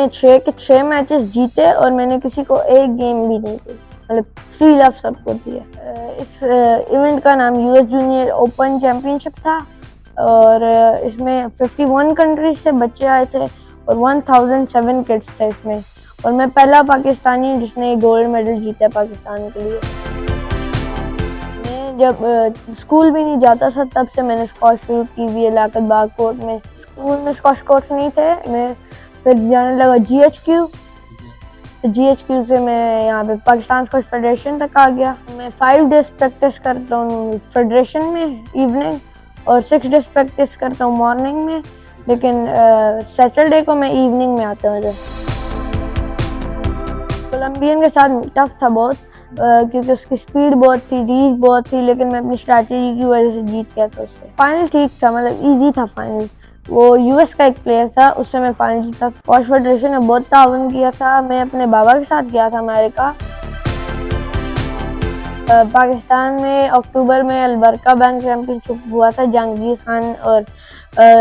मैंने 6 के 6 मैचेस जीते और मैंने किसी को एक गेम भी नहीं दी, मतलब 3 लव सबको दिए। इस इवेंट का नाम यूएस जूनियर ओपन चैम्पियनशिप था और इसमें 51 कंट्रीज से बच्चे आए थे और 1007 किड्स थे इसमें, और मैं पहला पाकिस्तानी हूँ जिसने गोल्ड मेडल जीता पाकिस्तान के लिए। मैं जब स्कूल भी नहीं जाता था तब से मैंने स्क्वाश शुरू की हुई है लाकत बाग कोर्ट में। स्कूल में स्क्वाश कोर्ट्स नहीं थे, मैं फिर जाने लगा GHQ। GHQ से मैं यहाँ पे पाकिस्तान स्क्वाश फेडरेशन तक आ गया। मैं 5 डेज प्रैक्टिस करता हूँ फेडरेशन में इवनिंग और 6 डेज प्रैक्टिस करता हूँ मॉर्निंग में, लेकिन सैटरडे को मैं इवनिंग में आता हूँ इधर। कोलंबियन के साथ टफ था बहुत, क्योंकि उसकी स्पीड बहुत थी, रीच बहुत थी, लेकिन मैं अपनी स्ट्रैटेजी की वजह से जीत गया था उससे। फाइनल ठीक था, मतलब इजी था फाइनल। वो यूएस का एक प्लेयर था, उससे मैं फाइनल जीता। स्क्वाश फेडरेशन ने बहुत ताउन किया था। मैं अपने बाबा के साथ गया था अमेरिका। पाकिस्तान में अक्टूबर में अलबरका बैंक चैम्पियनशिप हुआ था, जहांगीर खान और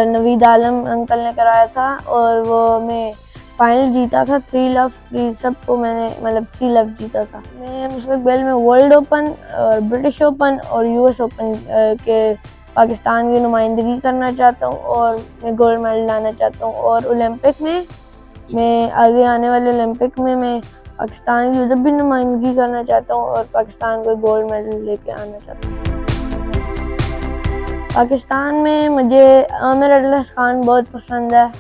नवीद आलम अंकल ने कराया था, और वो मैं फाइनल जीता था। 3 लव 3 सबको मैंने मतलब 3 लव जीता था। मैं मुस्तकबिल में वर्ल्ड ओपन और ब्रिटिश ओपन और यूएस ओपन के पाकिस्तान की नुमाइंदगी करना चाहता हूँ और मैं गोल्ड मेडल लाना चाहता हूँ। और ओलंपिक में मैं आगे आने वाले ओलंपिक में मैं पाकिस्तान की उधर भी नुमाइंदगी करना चाहता हूँ और पाकिस्तान को गोल्ड मेडल लेके आना चाहता हूँ। पाकिस्तान में मुझे आमिर अटलस खान बहुत पसंद है,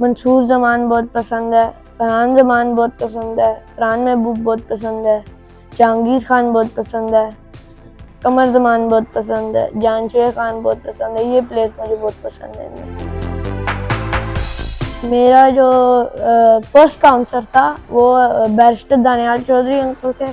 मंसूर जमान बहुत पसंद है, फरहान जमान बहुत पसंद है, फरहान महबूब बहुत पसंद है, जहांगीर खान बहुत पसंद है, कमर जमान बहुत पसंद है, जानशेर खान बहुत पसंद है। ये प्लेयर्स मुझे बहुत पसंद है। मेरा जो फर्स्ट स्पॉन्सर था वो बैरिस्टर दानियाल चौधरी अंकल थे।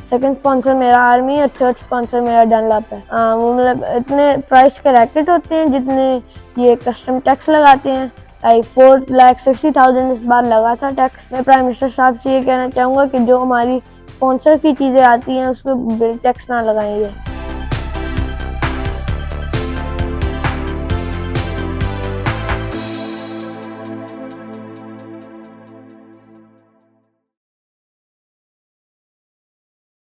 सेकंड स्पॉन्सर मेरा आर्मी और थर्ड स्पॉन्सर मेरा डनलॉप है। वो मतलब इतने प्राइस के रैकेट होते हैं जितने ये कस्टम टैक्स लगाते हैं, लाइक 4,60,000 इस बार लगा था टैक्स। मैं प्राइम मिनिस्टर साहब से ये कहना चाहूँगा कि जो हमारी स्पॉन्सर की चीज़ें आती हैं उस पर टैक्स ना लगाएंगे।